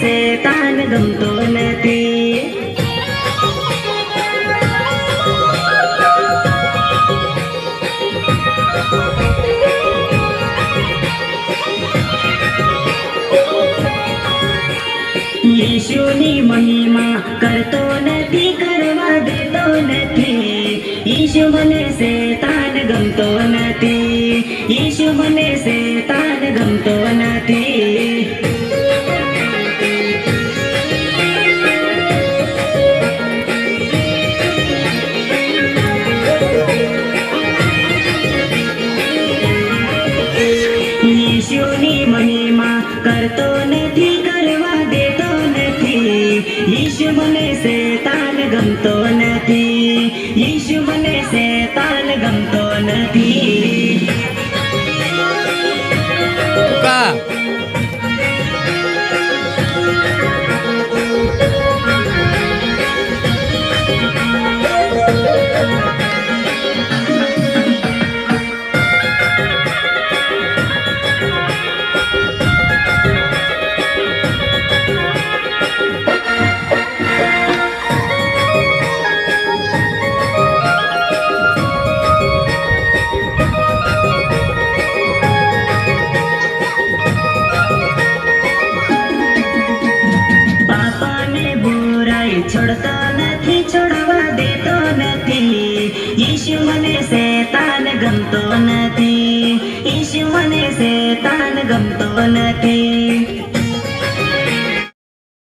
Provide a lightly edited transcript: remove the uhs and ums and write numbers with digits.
શેતાન ગમતો નથી. ઈશુની મહિમા કરતો નથી, કરવા દેતો નથી. ઈશુ મને શેતાન ગમતો નથી. ઈશુ મને શેતાન ગમતો નથી. ઈશુની મહિમા કરતો નથી, કરવા દેતો નથી. ઈશુ મને શેતાન ગમતો નથી. ઈશુ મને શેતાન ગમતો નથી. છોડતો નથી, છોડવા દેતો નથી. ઈશુ મને શેતાન ગમતો નથી. ઈશુ મને શેતાન ગમતો નથી.